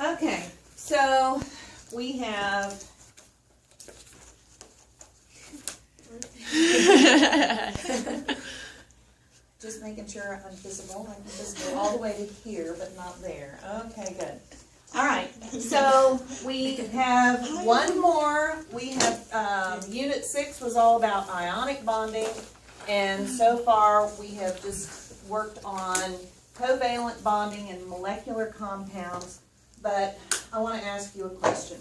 Okay, so we have just making sure I'm visible. I'm visible all the way to here, but not there. Okay, good. All right, so we have one more. We have Unit 6 was all about ionic bonding, and so far we have just worked on covalent bonding and molecular compounds. But I want to ask you a question.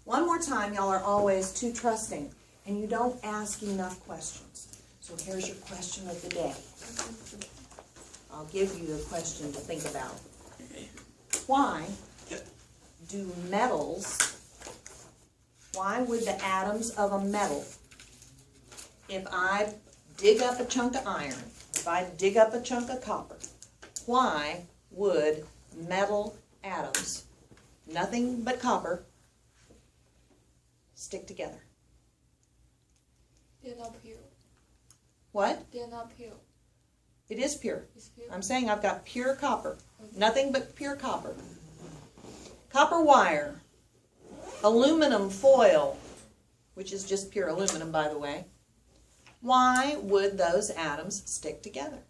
One more time, y'all are always too trusting, and you don't ask enough questions. So here's your question of the day. I'll give you a question to think about. Why do metals, why would the atoms of a metal, if I dig up a chunk of iron, if I dig up a chunk of copper, why would metal atoms, nothing but copper, stick together? They're not pure. What? They're not pure. It is pure. It's pure. I'm saying I've got pure copper. Nothing but pure copper. Copper wire, aluminum foil, which is just pure aluminum, by the way. Why would those atoms stick together?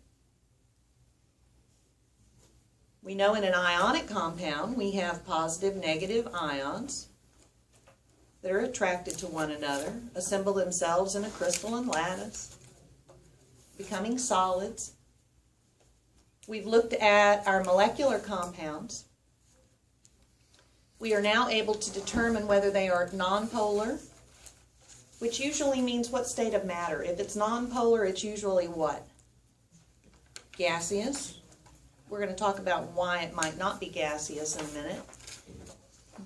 We know in an ionic compound we have positive, negative ions that are attracted to one another, assemble themselves in a crystalline lattice, becoming solids. We've looked at our molecular compounds. We are now able to determine whether they are nonpolar, which usually means what state of matter. If it's nonpolar, it's usually what? Gaseous. We're going to talk about why it might not be gaseous in a minute.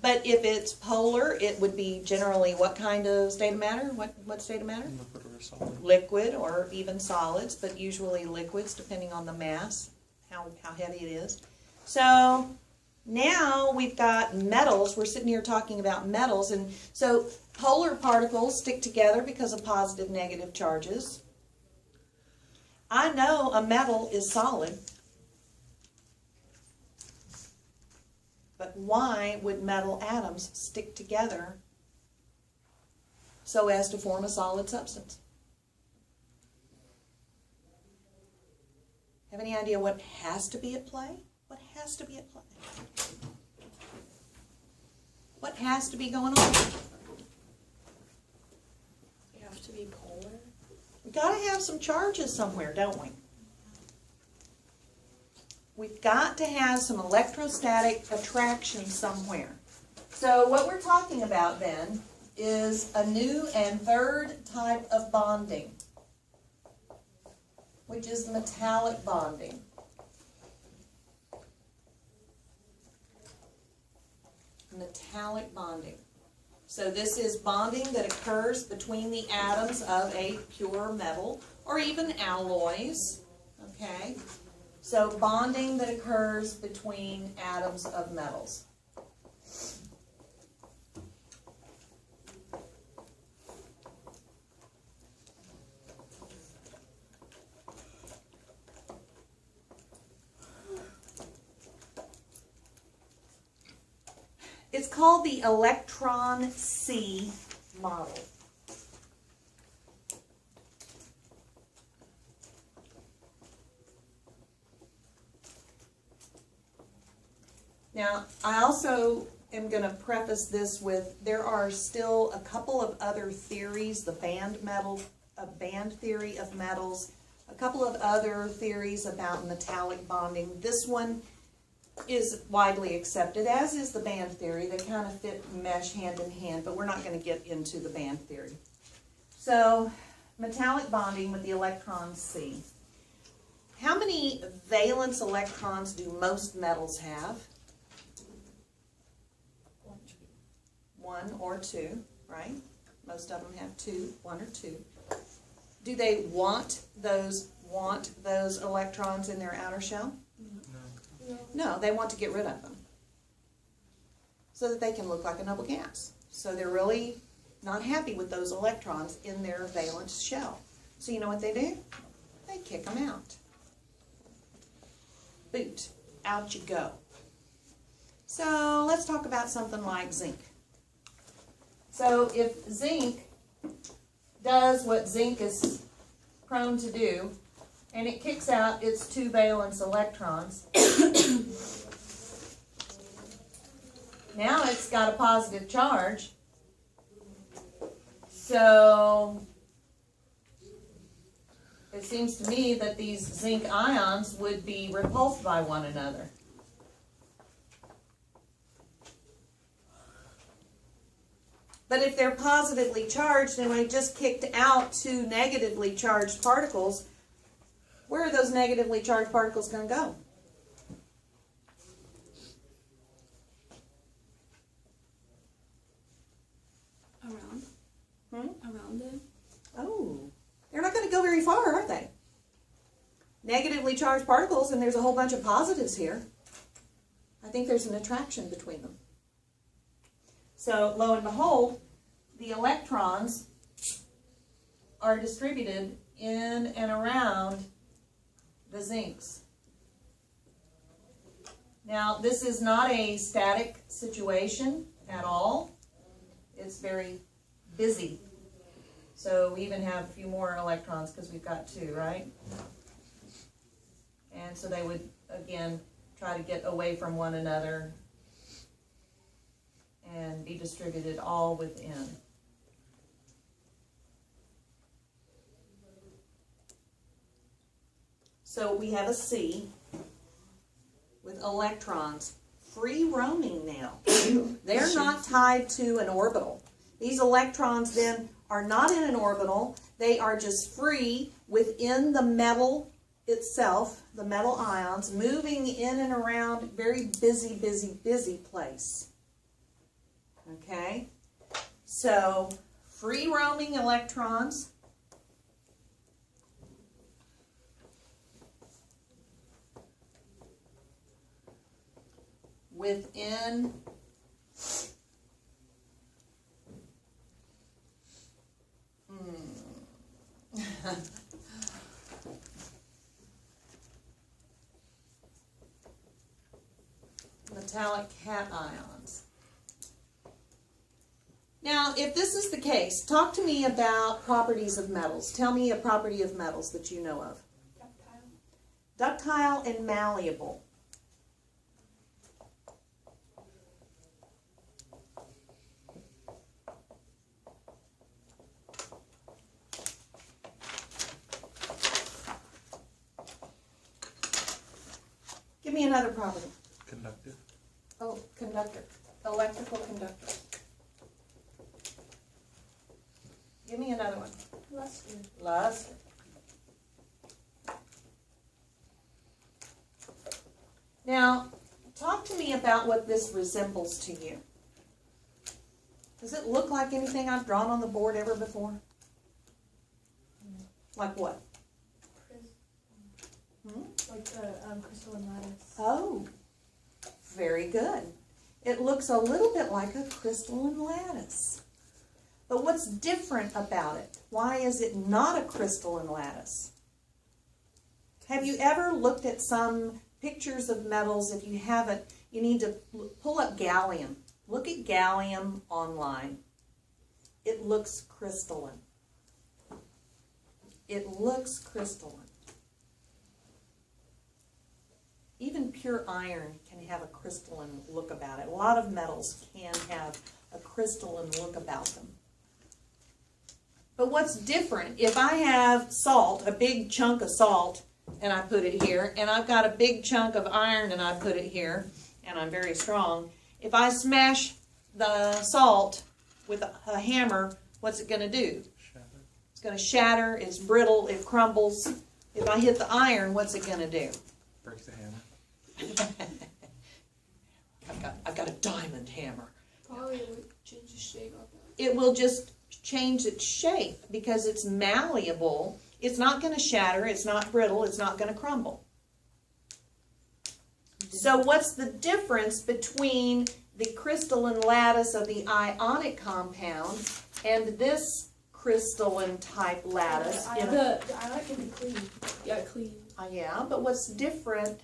But if it's polar, it would be generally what kind of state of matter? What state of matter? Liquid or solid. Liquid or even solids, but usually liquids depending on the mass, how heavy it is. So now we've got metals. We're sitting here talking about metals, and so polar particles stick together because of positive, negative charges. I know a metal is solid, but why would metal atoms stick together so as to form a solid substance? Have any idea what has to be at play? What has to be at play? What has to be going on? They have to be polar. We've got to have some charges somewhere, don't we? We've got to have some electrostatic attraction somewhere. So what we're talking about then is a new and third type of bonding, which is metallic bonding. Metallic bonding. So this is bonding that occurs between the atoms of a pure metal or even alloys. Okay? So bonding that occurs between atoms of metals. It's called the electron C model. Now, I also am going to preface this with there are still a couple of other theories, the band theory of metals, a couple of other theories about metallic bonding. This one is widely accepted, as is the band theory. They kind of fit and mesh hand in hand, but we're not going to get into the band theory. So, metallic bonding with the electron C. How many valence electrons do most metals have? One or two, right? Most of them have two, one or two. Do they want those electrons in their outer shell? No, they want to get rid of them so that they can look like a noble gas. So they're really not happy with those electrons in their valence shell. So you know what they do? They kick them out. Boot. Out you go. So let's talk about something like zinc. So if zinc does what zinc is prone to do, and it kicks out its 2 valence electrons, now it's got a positive charge. So it seems to me that these zinc ions would be repulsed by one another. But if they're positively charged and we just kicked out 2 negatively charged particles, where are those negatively charged particles going to go? Around. Around it. Oh, they're not going to go very far, are they? Negatively charged particles, and there's a whole bunch of positives here. I think there's an attraction between them. So, lo and behold, the electrons are distributed in and around the zincs. Now, this is not a static situation at all. It's very busy. So we even have a few more electrons because we've got 2, right? And so they would, again, try to get away from one another and be distributed all within. So we have a C with electrons free roaming now. They're not tied to an orbital. These electrons then are not in an orbital. They are just free within the metal itself, the metal ions, moving in and around, very busy, busy, busy place. Okay? So, free roaming electrons within metallic cations. Now, if this is the case, talk to me about properties of metals. Tell me a property of metals that you know of. Ductile and malleable. Give me another property. Conductive. Oh, conductor. Electrical conductor. Give me another one. Luster. Luster. Now, talk to me about what this resembles to you. Does it look like anything I've drawn on the board ever before? Like what? Like crystalline lattice. Oh, very good. It looks a little bit like a crystalline lattice. But what's different about it? Why is it not a crystalline lattice? Have you ever looked at some pictures of metals? If you haven't, you need to pull up gallium. Look at gallium online. It looks crystalline. It looks crystalline. Even pure iron can have a crystalline look about it. A lot of metals can have a crystalline look about them. But what's different, if I have salt, a big chunk of salt, and I put it here, and I've got a big chunk of iron and I put it here, and I'm very strong, if I smash the salt with a hammer, what's it going to do? Shatter. It's going to shatter, it's brittle, it crumbles. If I hit the iron, what's it going to do? Breaks the hammer. I've got a diamond hammer. Probably would change the shape of it. It will just change its shape because it's malleable. It's not going to shatter, it's not brittle, it's not going to crumble. So what's the difference between the crystalline lattice of the ionic compound and this crystalline type lattice? The ionic can be clean. Yeah, clean. Yeah, but what's different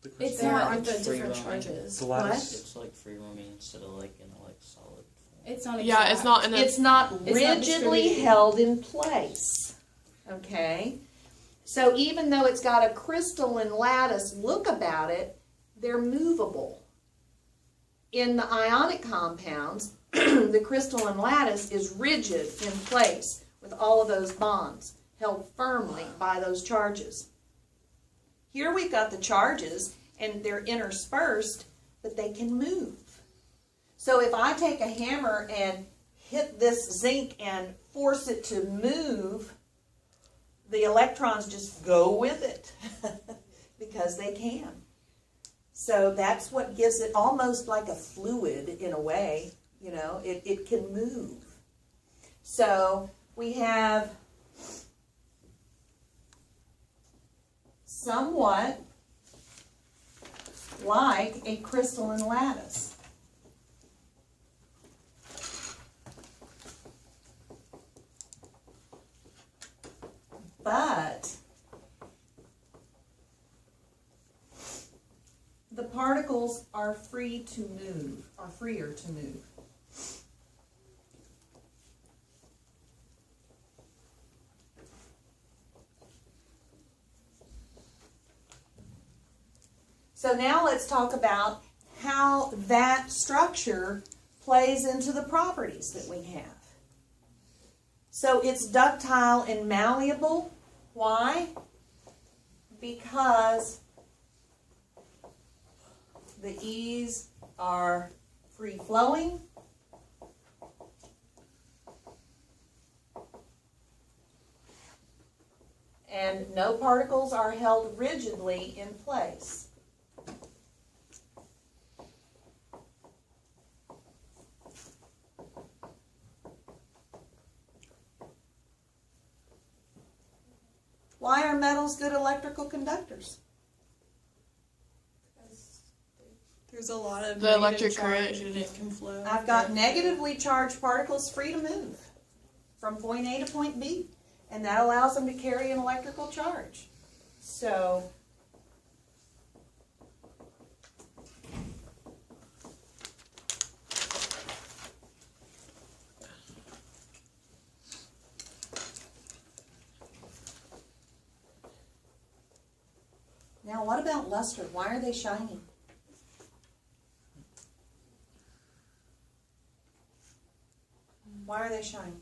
The It's crystal? not They're like the free different roaming. charges. The lattice? It's like free roaming instead of like in a like solid form. It's not. Yeah, it's exact. not in a. It's not It's not rigidly distributed. held in place, okay? So even though it's got a crystalline lattice look about it, they're movable. In the ionic compounds, the crystalline lattice is rigid in place with all of those bonds held firmly by those charges. Here we've got the charges and they're interspersed, but they can move. So if I take a hammer and hit this zinc and force it to move, the electrons just go with it because they can. So that's what gives it almost like a fluid in a way, you know, it can move. So we have somewhat like a crystalline lattice. But the particles are free to move, are freer to move. So now let's talk about how that structure plays into the properties that we have. So it's ductile and malleable. Why? Because the E's are free-flowing. And no particles are held rigidly in place. Why are metals good electrical conductors? There's a lot of The electric negative charge current. and it can flow. I've got negatively charged particles free to move from point A to point B, and that allows them to carry an electrical charge. So, now what about luster? Why are they shining? Why are they shining?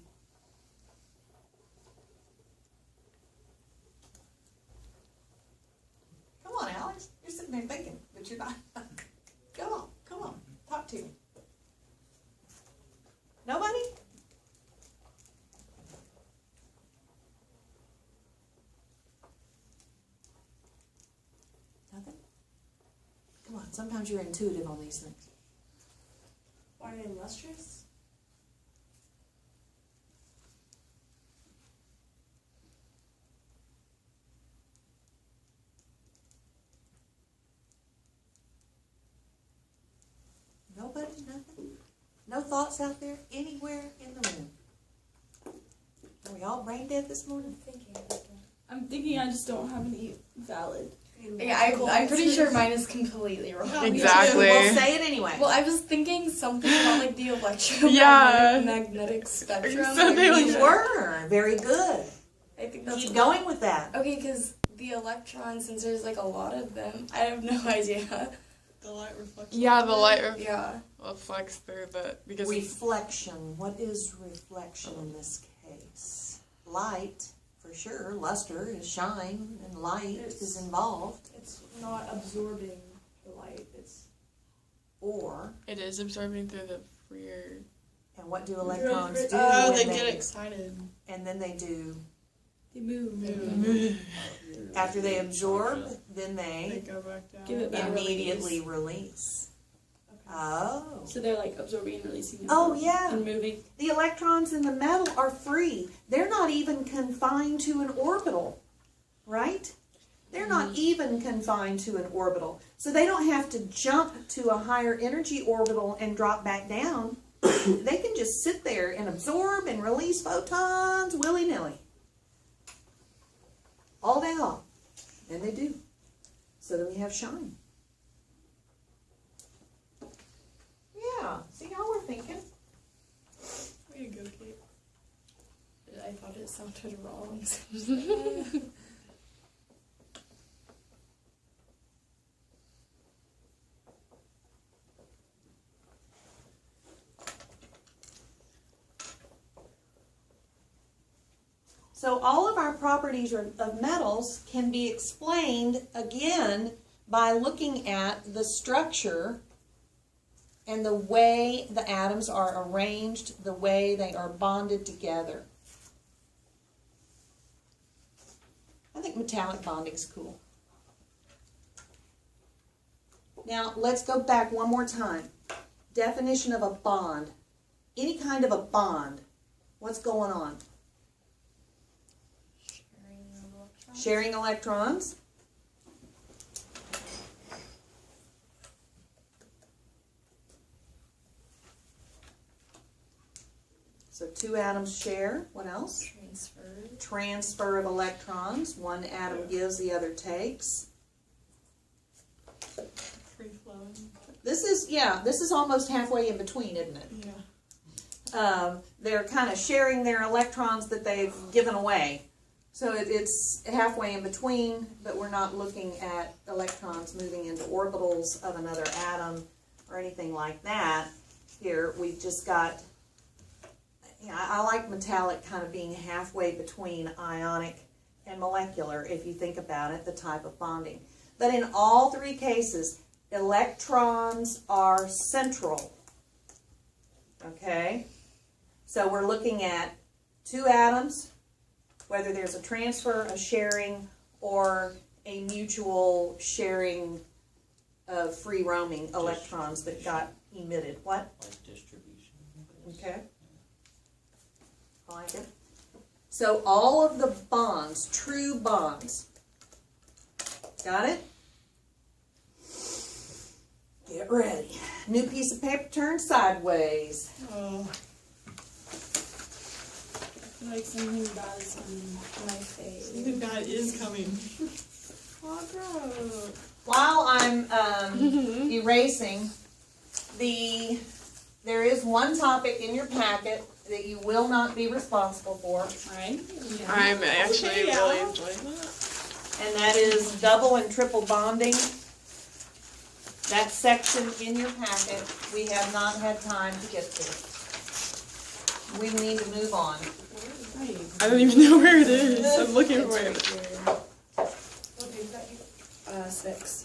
Come on, Alex. You're sitting there thinking, but you're not. Come on. Talk to me. Nobody? Nothing? Come on, sometimes you're intuitive on these things. Why are they lustrous? Nobody? Nothing? No thoughts out there anywhere in the room? Are we all brain dead this morning? I'm thinking I just don't have any valid. Yeah, I'm pretty sure mine is completely wrong. Exactly. We'll say it anyway. Well, I was thinking something about like the electromagnetic Yeah. magnetic spectrum. So they or You the- were very good. I think that's Keep going with that. Okay, because the electrons, since there's like a lot of them, I have no idea. The light reflects. Yeah, the light Yeah. reflects through the because Reflection. What is reflection in this case? Light, for sure. Luster is shine, and light is involved. It's not absorbing the light. It's Or, it is absorbing through the freer. and what do electrons do? Oh, when they get excited. And then they do. they move. After they absorb, then They they go back down. Give it back. immediately release. Oh. So they're like absorbing and releasing. Oh, yeah. And moving. The electrons in the metal are free. They're not even confined to an orbital, right? They're not even confined to an orbital. So they don't have to jump to a higher energy orbital and drop back down. They can just sit there and absorb and release photons willy-nilly. All day long. And they do. So then we have shine. thinking. Way to go, Kate. I thought it sounded wrong. So all of our properties of metals can be explained again by looking at the structure and the way the atoms are arranged, the way they are bonded together. I think metallic bonding is cool. Now let's go back one more time. Definition of a bond. Any kind of a bond. What's going on? Sharing electrons. So two atoms share. What else? Transfer. Transfer of electrons. One atom gives, the other takes. Free flowing. This is almost halfway in between, isn't it? Yeah. They're kind of sharing their electrons that they've given away. So it's halfway in between, but we're not looking at electrons moving into orbitals of another atom or anything like that. Here we've just got, I like metallic kind of being halfway between ionic and molecular, if you think about it, the type of bonding. But in all three cases, electrons are central. Okay? So we're looking at two atoms, whether there's a transfer, a sharing, or a mutual sharing of free roaming electrons that got emitted. What? Like distribution. Okay. I like it. So all of the bonds, true bonds. Got it? Get ready. New piece of paper turned sideways. Oh. I feel like something bad is on my face. Something bad is coming. Oh, bro. While I'm erasing, there is one topic in your packet that you will not be responsible for, Alright. I'm actually Okay, yeah. really enjoying that. and that is double and triple bonding. That section in your packet, we have not had time to get to. We need to move on. I don't even know where it is. I'm looking for it. What page is that? 6.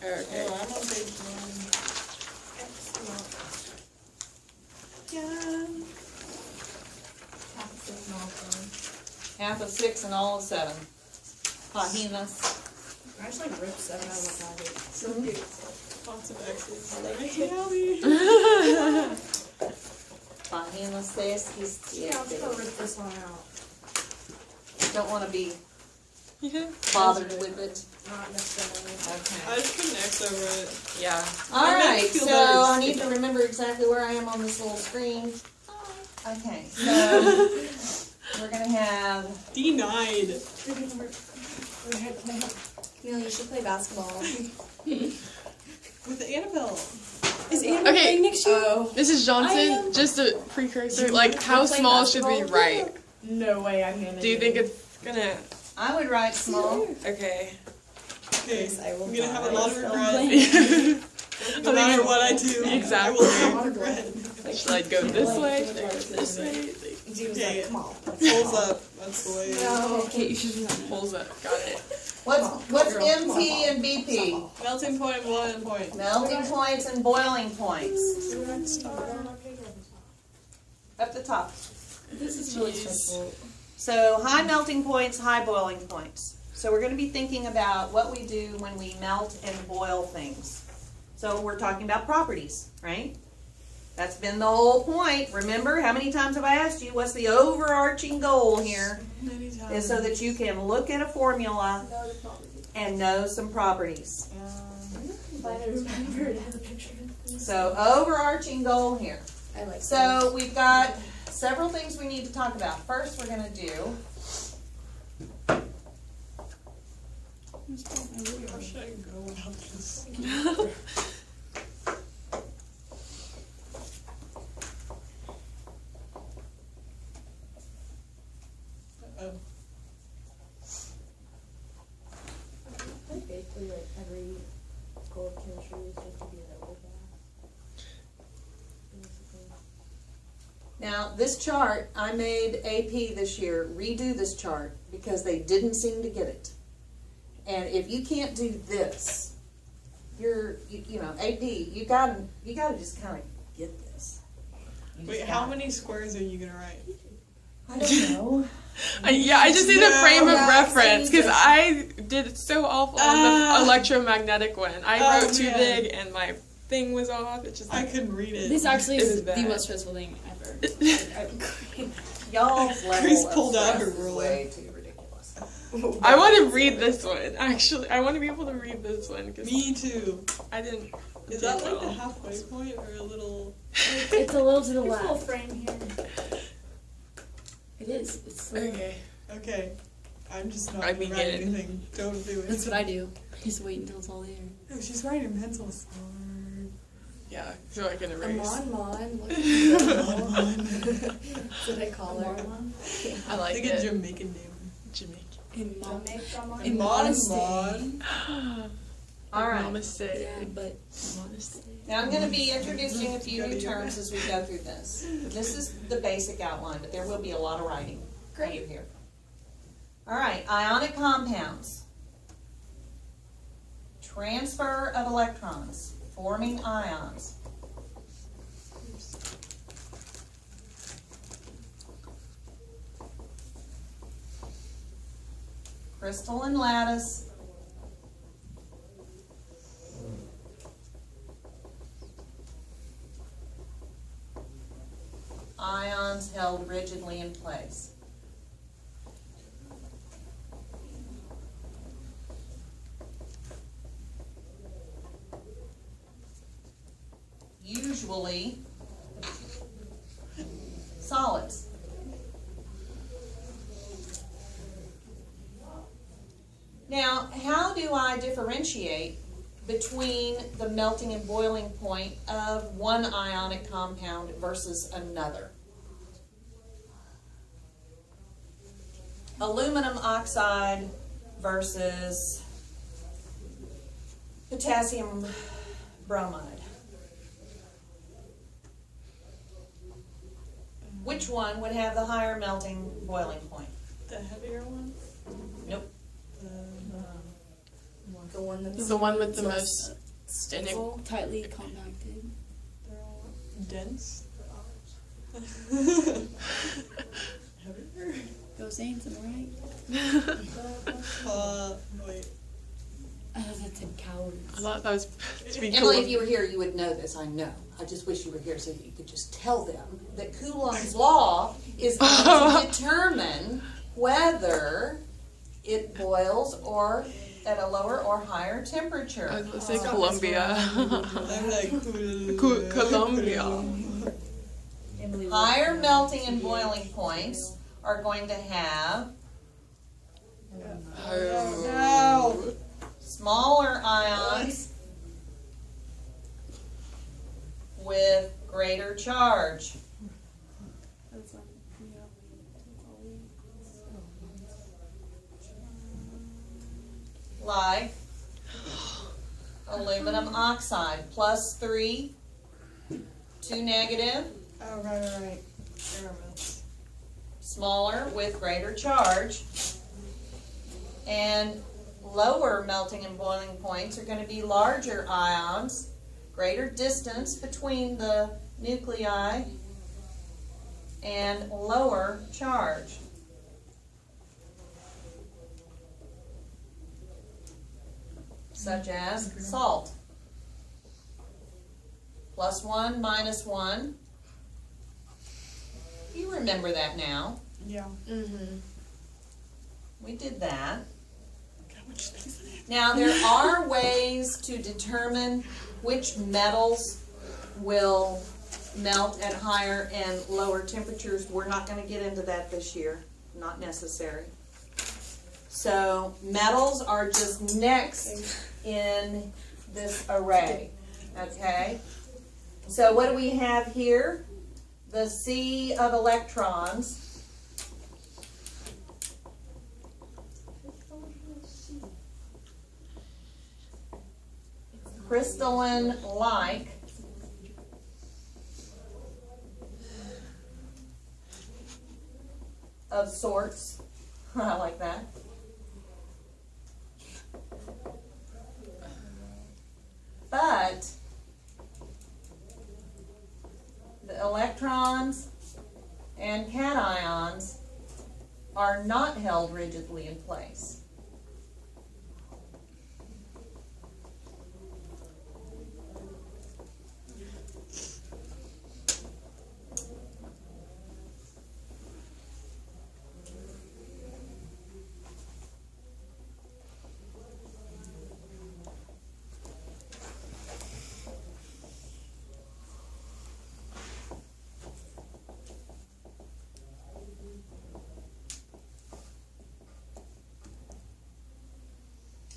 Okay. Oh, I'm on page 1. Yeah. Half of 6 and all of 7. Pahinas. I just like ripped 7 out of my packet. So cute. Lots of X's. Like, hey, Allie. Pahinas says he's Yeah, I'm just gonna rip this one out. don't want to be Yeah. bothered with it. Not necessarily. I Okay. just put an X over it. Yeah. All It made me right, feel so better I to need see to it. remember exactly where I am on this little screen. Okay, so we're gonna have Denied. Camille, you should play basketball. With Annabelle. Is Annabelle Okay. playing next year? Oh. Mrs. Johnson, just a precursor. Like, how play small should we basketball? write? No way I'm gonna Do you think it's gonna? I would write small. Okay. Okay, Yes, I will I'm gonna have a try. lot of regret. I No matter what I do, Exactly. I will have regret. Should I go this way? Should I go this way? Okay, come on. pulls up. That's the way. No. Kate, you should do that. Pulls up. Got it. What's MT and BP? Melting point, boiling point. Melting points and boiling points. Up the top. This is really stressful. So high melting points, high boiling points. So we're going to be thinking about what we do when we melt and boil things. So we're talking about properties, right? That's been the whole point. Remember, how many times have I asked you, what's the overarching goal here? Many times. Is so that you can look at a formula and know some properties. So overarching goal here. I like So we've got several things we need to talk about. First, we're going to do Where should I go without this? Now, this chart, I made AP this year redo this chart because they didn't seem to get it. And if you can't do this, you know, AD, you gotta just kind of get this. You Wait, just how gotta. many squares are you gonna write? I don't know. I just need a frame of Yeah, reference because same. I did so awful on the electromagnetic one. I Oh, wrote too man. big and my thing was off. It just I couldn't read it. This actually It was is the bad. most stressful thing ever. Y'all's level Chris of pulled out stress her is ruler. way too ridiculous. I want to read this one. Actually, I want to be able to read this one because Me too. I didn't. Is do that like the well. halfway point or a little? It's a little to the There's a little left. frame here. It is. It's a little- Okay. Okay. I'm just not I gonna write begin. anything. Don't do it. That's what I do. Just wait until it's all there. No, she's writing in pencil. Smart. Yeah, so I can erase. Mon, look at That's what I call her. I like Think a it. Jamaican name. Jamaican. In mom. In Mon. All right. Namaste. Yeah, but Namaste. Now I'm going to be introducing a few new terms as we go through this. This is the basic outline, but there will be a lot of writing under here. All right, ionic compounds. Transfer of electrons, forming ions. Crystalline lattice. Ions held rigidly in place. Usually solids. Now, how do I differentiate between the melting and boiling point of one ionic compound versus another? Aluminum oxide versus potassium bromide. Which one would have the higher melting boiling point? The heavier one. Nope. The one that's The one with the less most. stable. tightly compacted. They're all dense. Heavier. Go Saints, am I right? Wait. That's a coward. I thought that was to be Emily, cool. if you were here, you would know this, I know. I just wish you were here so that you could just tell them that Coulomb's law is going to determine whether it boils or at a lower or higher temperature. I was going to say Colombia. I'm like Colombia. Higher melting and boiling points are going to have Oh. smaller ions with greater charge. Like aluminum oxide, +3, 2 negative, Oh, right. Experiments. smaller with greater charge. And lower melting and boiling points are going to be larger ions, greater distance between the nuclei, and lower charge. Such as salt. +1, -1. You remember that now. Yeah. Mm-hmm. We did that. Look how much space I have. Now, there are ways to determine which metals will melt at higher and lower temperatures. We're not going to get into that this year. Not necessary. So, metals are just next in this array. Okay? So, what do we have here? The sea of electrons. crystalline-like of sorts. I like that. But the electrons and cations are not held rigidly in place.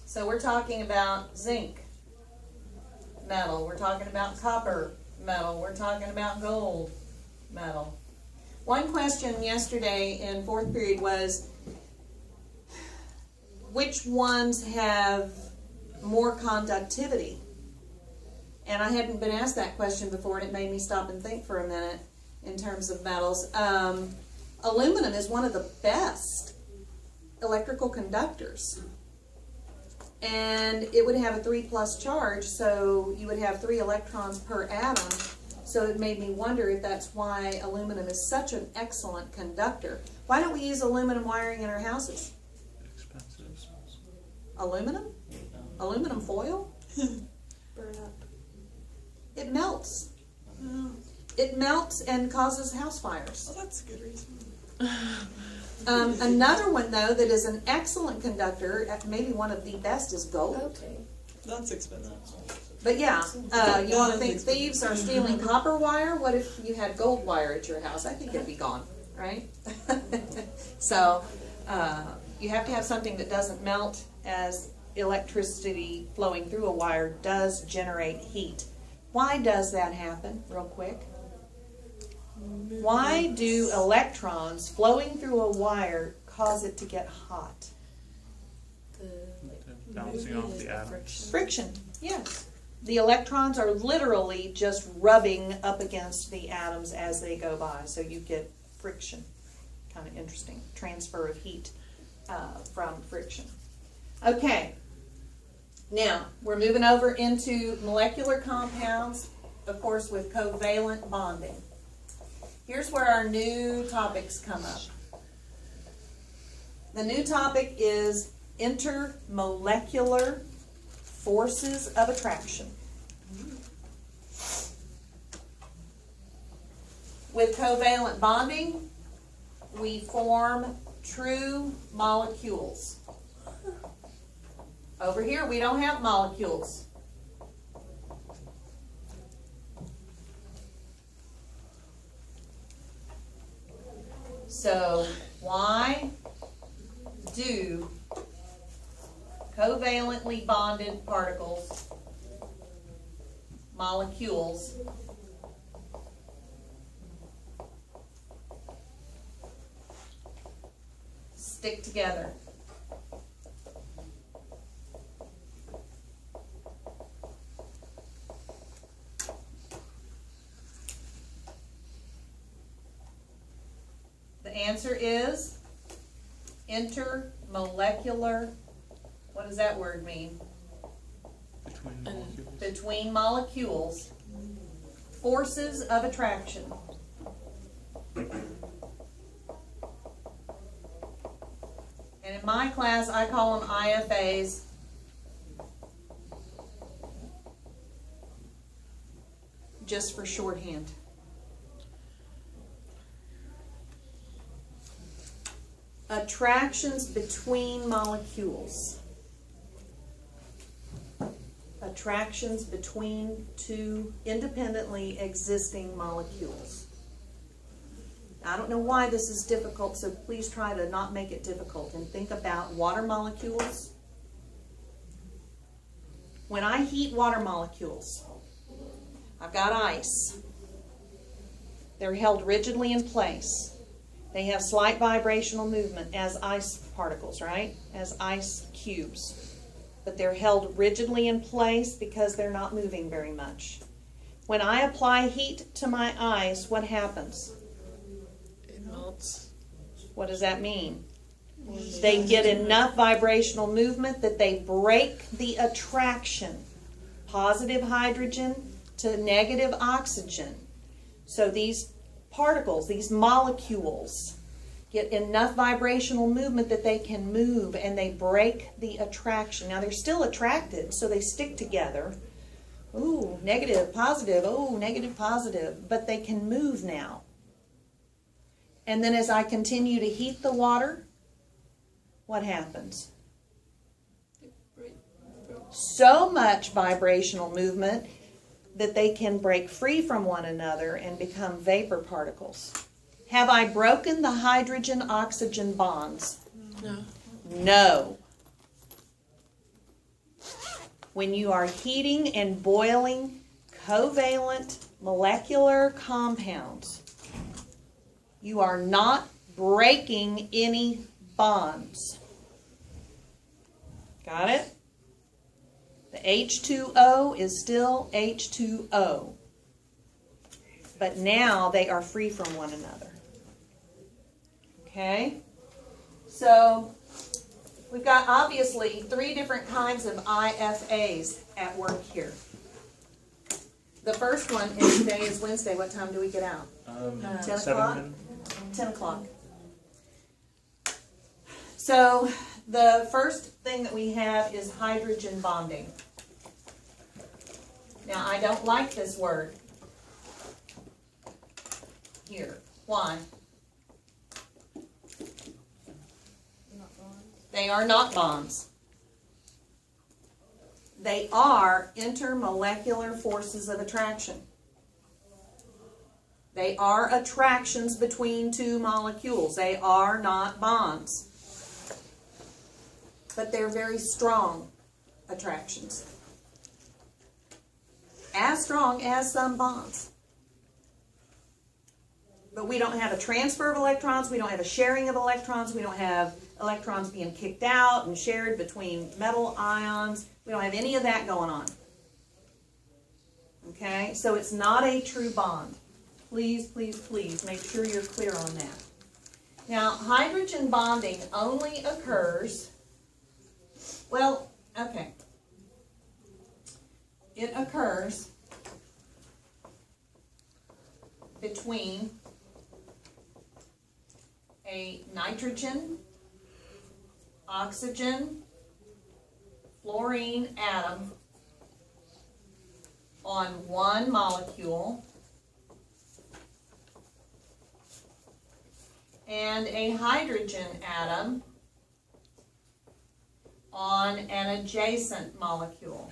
So we're talking about zinc metal, we're talking about copper metal, we're talking about gold metal. One question yesterday in fourth period was, which ones have more conductivity? And I hadn't been asked that question before, and it made me stop and think for a minute in terms of metals. Aluminum is one of the best electrical conductors. And it would have a 3+ charge, so you would have 3 electrons per atom. So it made me wonder if that's why aluminum is such an excellent conductor. Why don't we use aluminum wiring in our houses? Expensive. Aluminum? Aluminum foil? Burn up. It melts. Oh, It melts and causes house fires. well, that's a good reason. Another one, though, that is an excellent conductor, maybe one of the best, is gold. Okay. That's expensive. But yeah, you want to think thieves are stealing copper wire? What if you had gold wire at your house? I think it'd be gone, right? So you have to have something that doesn't melt, as electricity flowing through a wire does generate heat. Why does that happen, real quick? Why do electrons flowing through a wire cause it to get hot? Bouncing off the atoms. Friction, yes. The electrons are literally just rubbing up against the atoms as they go by, so you get friction. Kind of interesting. Transfer of heat from friction. Okay. Now, we're moving over into molecular compounds, of course, with covalent bonding. Here's where our new topics come up. The new topic is intermolecular forces of attraction. With covalent bonding, we form true molecules. Over here, we don't have molecules. So, why do covalently bonded particles, molecules, stick together? The answer is intermolecular. What does that word mean? Between molecules. Between molecules, forces of attraction. And in my class, I call them IFAs. Just for shorthand. Attractions between molecules. Attractions between two independently existing molecules. Now, I don't know why this is difficult, so please try to not make it difficult and think about water molecules. When I heat water molecules, I've got ice. They're held rigidly in place. They have slight vibrational movement as ice particles, right? As ice cubes. but they're held rigidly in place because they're not moving very much. When I apply heat to my eyes, what happens? It melts. What does that mean? They get enough vibrational movement that they break the attraction, positive hydrogen to negative oxygen. So these particles, these molecules, get enough vibrational movement that they can move, and they break the attraction. Now they're still attracted, so they stick together. Ooh, negative, positive, oh, negative, positive, but they can move now. And then as I continue to heat the water, what happens? So much vibrational movement that they can break free from one another and become vapor particles. Have I broken the hydrogen-oxygen bonds? No. No. When you are heating and boiling covalent molecular compounds, you are not breaking any bonds. Got it? The H2O is still H2O. But now they are free from one another. Okay? So, we've got obviously 3 different kinds of IFAs at work here. The first one is today is Wednesday. What time do we get out? 10 o'clock? 10 o'clock. So, the first thing that we have is hydrogen bonding. Now, I don't like this word here. Why? They are not bonds. They are intermolecular forces of attraction. They are attractions between 2 molecules. They are not bonds. But they're very strong attractions. As strong as some bonds. But we don't have a transfer of electrons. We don't have a sharing of electrons. We don't have electrons being kicked out and shared between metal ions. We don't have any of that going on. Okay? So it's not a true bond. Please, please, please make sure you're clear on that. Now, hydrogen bonding only occurs, well, okay. It occurs between a nitrogen, oxygen, fluorine atom on one molecule and a hydrogen atom on an adjacent molecule.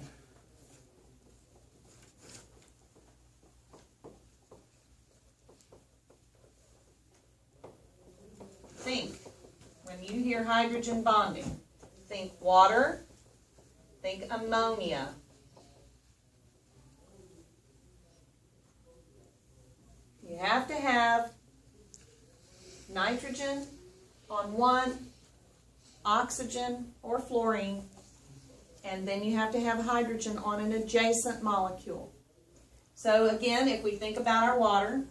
Think, when you hear hydrogen bonding, think water, think ammonia. You have to have nitrogen on one, oxygen or fluorine, and then you have to have hydrogen on an adjacent molecule. So again, if we think about our water,